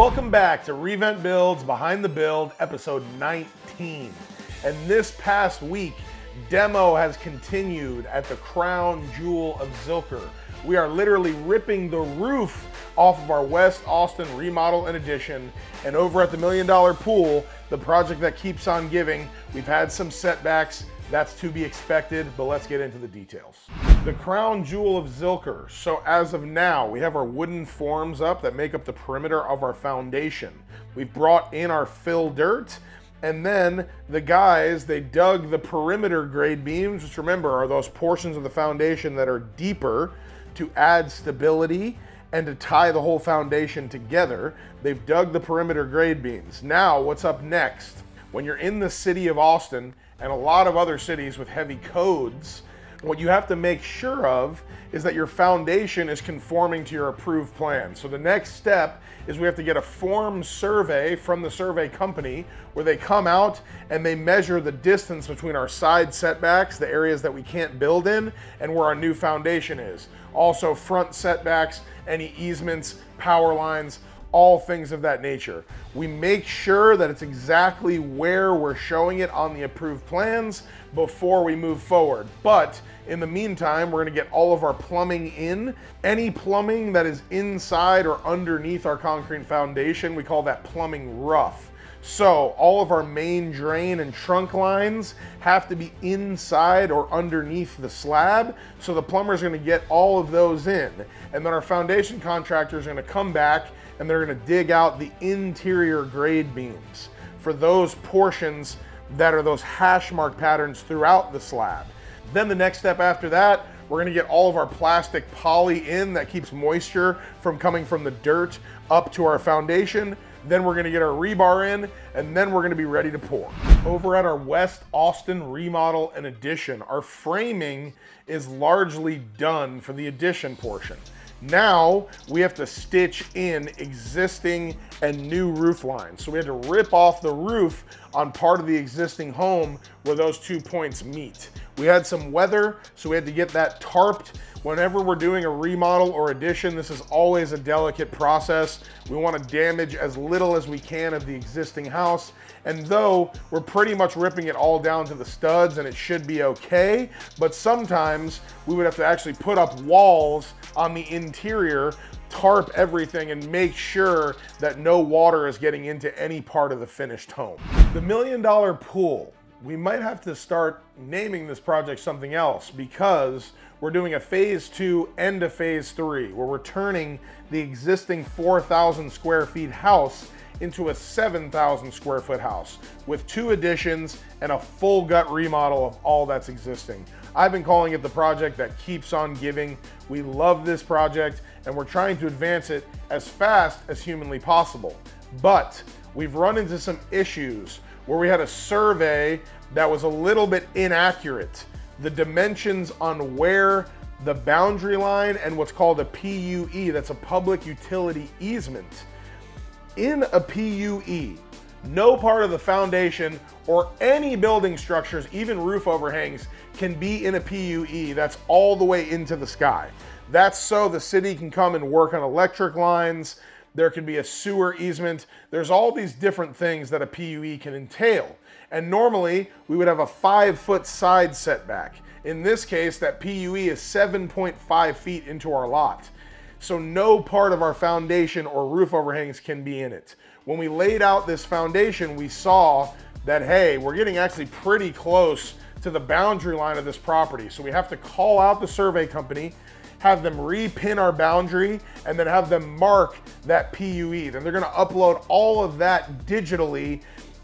Welcome back to Revent Builds Behind the Build, episode 19. And this past week, demo has continued at the crown jewel of Zilker. We are literally ripping the roof off of our West Austin remodel and addition. And over at the $1 Million Pool, the project that keeps on giving, we've had some setbacks. That's to be expected, but let's get into the details. The crown jewel of Zilker. So as of now, we have our wooden forms up that make up the perimeter of our foundation. We've brought in our fill dirt, and then the guys, they dug the perimeter grade beams, which remember are those portions of the foundation that are deeper to add stability and to tie the whole foundation together. They've dug the perimeter grade beams. Now, what's up next? When you're in the city of Austin and a lot of other cities with heavy codes, what you have to make sure of is that your foundation is conforming to your approved plan. So the next step is we have to get a form survey from the survey company where they come out and they measure the distance between our side setbacks, the areas that we can't build in, and where our new foundation is. Also front setbacks, any easements, power lines, all things of that nature. We make sure that it's exactly where we're showing it on the approved plans before we move forward. But in the meantime, we're gonna get all of our plumbing in. Any plumbing that is inside or underneath our concrete foundation, we call that plumbing rough. So all of our main drain and trunk lines have to be inside or underneath the slab. So the plumber's gonna get all of those in. And then our foundation contractors are gonna come back and they're gonna dig out the interior grade beams for those portions that are those hash mark patterns throughout the slab. Then the next step after that, we're gonna get all of our plastic poly in that keeps moisture from coming from the dirt up to our foundation. Then we're gonna get our rebar in, and then we're gonna be ready to pour. Over at our West Austin remodel and addition, our framing is largely done for the addition portion. Now we have to stitch in existing and new roof lines. So we had to rip off the roof on part of the existing home where those 2 points meet. We had some weather, so we had to get that tarped. Whenever we're doing a remodel or addition, this is always a delicate process. We want to damage as little as we can of the existing house. And though we're pretty much ripping it all down to the studs and it should be okay, but sometimes we would have to actually put up walls on the interior, tarp everything, and make sure that no water is getting into any part of the finished home. The $1 Million Pool. We might have to start naming this project something else because we're doing a phase 2 and a phase 3 where we're turning the existing 4,000 square feet house into a 7,000 square foot house with 2 additions and a full gut remodel of all that's existing. I've been calling it the project that keeps on giving. We love this project and we're trying to advance it as fast as humanly possible. But we've run into some issues where we had a survey that was a little bit inaccurate. The dimensions on where the boundary line and what's called a PUE, that's a public utility easement. In a PUE, no part of the foundation or any building structures, even roof overhangs, can be in a PUE that's all the way into the sky. That's so the city can come and work on electric lines. There can be a sewer easement. There's all these different things that a PUE can entail. And normally we would have a 5-foot side setback. In this case, that PUE is 7.5 feet into our lot. So no part of our foundation or roof overhangs can be in it. When we laid out this foundation, we saw that, hey, we're getting actually pretty close to the boundary line of this property. So we have to call out the survey company, have them repin our boundary, and then have them mark that PUE. Then they're gonna upload all of that digitally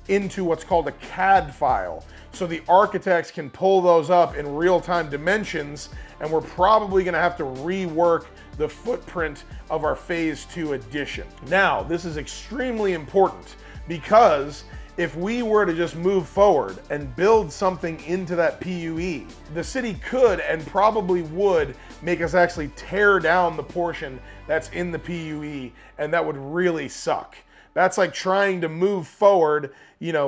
into what's called a CAD file. So the architects can pull those up in real-time dimensions, and we're probably gonna have to rework the footprint of our phase 2 addition. Now, this is extremely important because if we were to just move forward and build something into that PUE, the city could and probably would make us actually tear down the portion that's in the PUE, and that would really suck. That's like trying to move forward,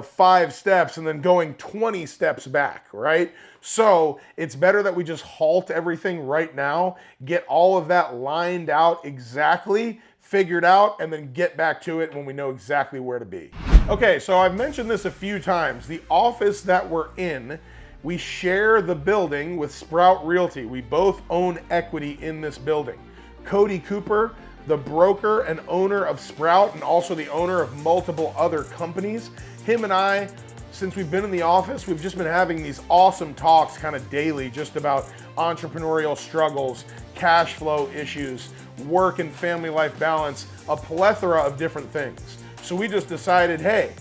5 steps and then going 20 steps back, right? So it's better that we just halt everything right now, get all of that lined out exactly, figured out, and then get back to it when we know exactly where to be. Okay, so I've mentioned this a few times. The office that we're in, we share the building with Sprout Realty. We both own equity in this building. Cody Cooper, the broker and owner of Sprout and also the owner of multiple other companies, him and I, since we've been in the office, we've just been having these awesome talks kind of daily just about entrepreneurial struggles, cash flow issues, work and family life balance, a plethora of different things. So we just decided, hey,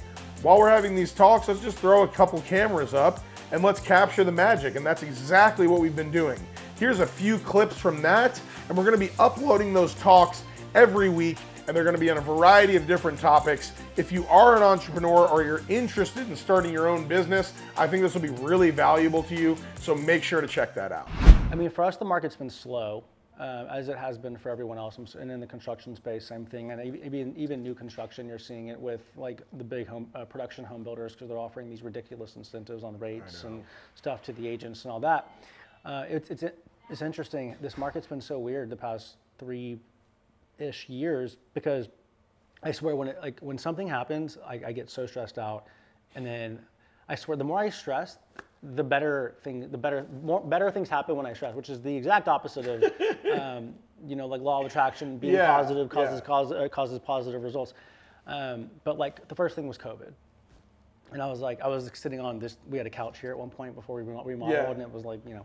while we're having these talks, let's just throw a couple cameras up and let's capture the magic. And that's exactly what we've been doing. Here's a few clips from that, and we're gonna be uploading those talks every week, and they're gonna be on a variety of different topics. If you are an entrepreneur or you're interested in starting your own business, I think this will be really valuable to you, so make sure to check that out. I mean, for us, the market's been slow, as it has been for everyone else, and in the construction space, same thing. And even new construction, you're seeing it with like the big production home builders, because they're offering these ridiculous incentives on rates and stuff to the agents and all that. It's interesting. This market's been so weird the past 3-ish years, because I swear when something happens, I get so stressed out, and then I swear the more I stress, the better things happen when I stress, which is the exact opposite of like law of attraction, being positive causes positive results. But like the first thing was COVID, and I was sitting on this. We had a couch here at one point before we remodeled, and it was like, and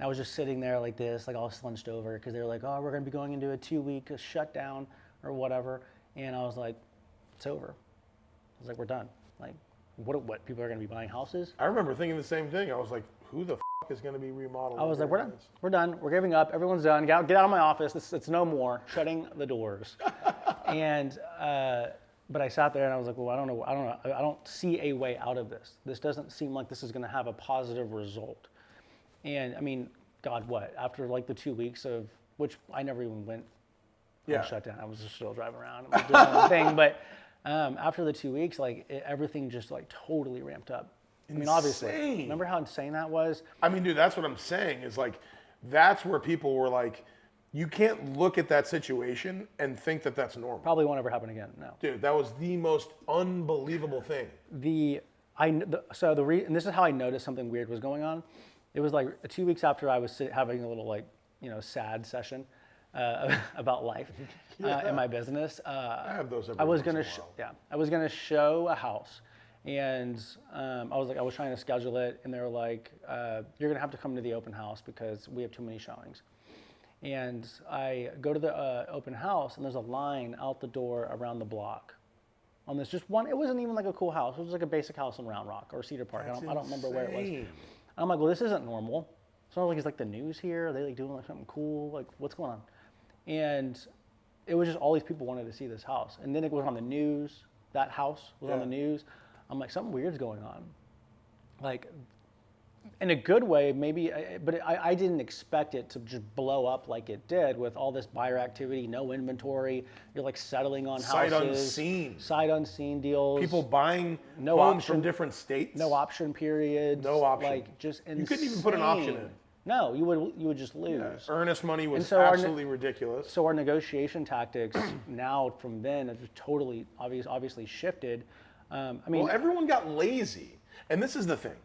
I was just sitting there like this, like all slunched over, because they were like, oh, we're going to be going into a 2-week shutdown or whatever, and I was like, it's over. I was like, we're done. Like, what people are going to be buying houses? I remember thinking the same thing. I was like, who the f is going to be remodeling? I was like, we're done. We're giving up. Everyone's done. Get out of my office. It's no more. Shutting the doors. And but I sat there and I was like, well, I don't know. I don't see a way out of this. This doesn't seem like this is going to have a positive result. And I mean, God, what? After like the 2 weeks of which I never even went shut down. I was just still driving around and doing my own thing, but. After the 2 weeks, everything just totally ramped up. I mean, obviously, remember how insane that was? I mean, dude, that's what I'm saying is that's where people were like, you can't look at that situation and think that that's normal. Probably won't ever happen again. No. Dude, that was the most unbelievable thing. And this is how I noticed something weird was going on. It was like 2 weeks after I was having a little sad session about life in my business. I have those every I was once gonna I was gonna show a house, and I was trying to schedule it, and they were like, you're gonna have to come to the open house because we have too many showings. And I go to the open house, and there's a line out the door around the block on this just one. It wasn't even like a cool house. It was like a basic house in Round Rock or Cedar Park. I don't remember where it was. And I'm like, well, this isn't normal. So I'm like, is like the news here? Are they doing something cool? Like, what's going on? And it was just all these people wanted to see this house. And then it was on the news. That house was on the news. I'm like, something weird's going on. Like, in a good way, maybe, but I didn't expect it to just blow up like it did with all this buyer activity, no inventory. You're like settling on houses. Sight unseen deals. People buying homes from different states. No option periods. No option. Like, just insane. You couldn't even put an option in. No, you would just lose. Yeah. Earnest money was absolutely ridiculous. So our negotiation tactics now from then have totally obviously shifted. Well, everyone got lazy, and this is the thing.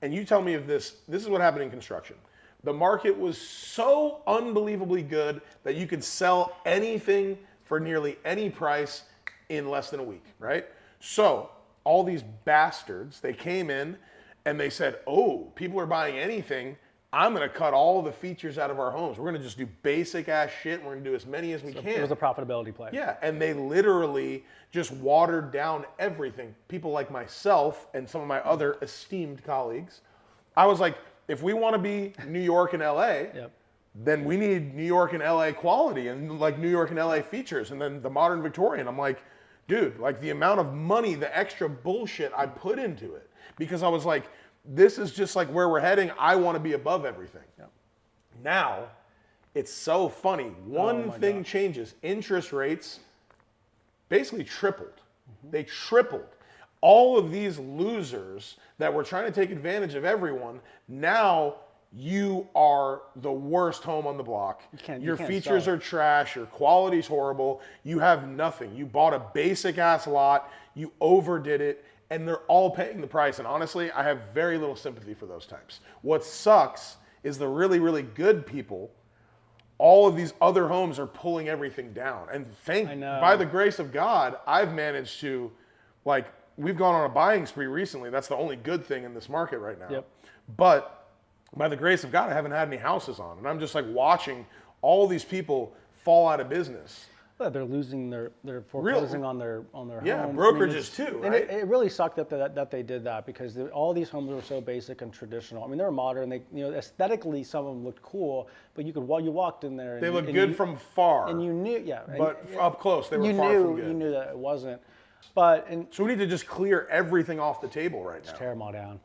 And you tell me if this is what happened in construction. The market was so unbelievably good that you could sell anything for nearly any price in less than a week, right? So all these bastards, they came in and they said, oh, people are buying anything. I'm going to cut all the features out of our homes. We're going to just do basic ass shit. And we're going to do as many as we can. It was a profitability play. Yeah, and they literally just watered down everything. People like myself and some of my other esteemed colleagues, I was like, if we want to be New York and LA, then we need New York and LA quality and like New York and LA features. And then the modern Victorian, I'm like, dude, like the amount of money, the extra bullshit I put into it, because I was like, this is just like where we're heading. I want to be above everything. Now, it's so funny. One thing changes. Interest rates basically tripled. They tripled. All of these losers that were trying to take advantage of everyone, now you are the worst home on the block. Your can't features sell are trash, your quality's horrible, you have nothing. You bought a basic ass lot, you overdid it, and they're all paying the price. And honestly, I have very little sympathy for those types. What sucks is the really, really good people, all of these other homes are pulling everything down. And by the grace of God, I've managed to, like, we've gone on a buying spree recently. That's the only good thing in this market right now. Yep. But by the grace of God, I haven't had any houses on. And I'm just like watching all these people fall out of business. Yeah, they're losing they're foreclosing on their Yeah, home. brokerages too, right? And it really sucked that they did that because all these homes were so basic and traditional. I mean, they were modern. They, aesthetically, some of them looked cool, but you walked in there. And they looked good from far. And you knew, yeah. But up close, they were far from good. You knew that it wasn't. So we need to just clear everything off the table right now. Just tear them all down.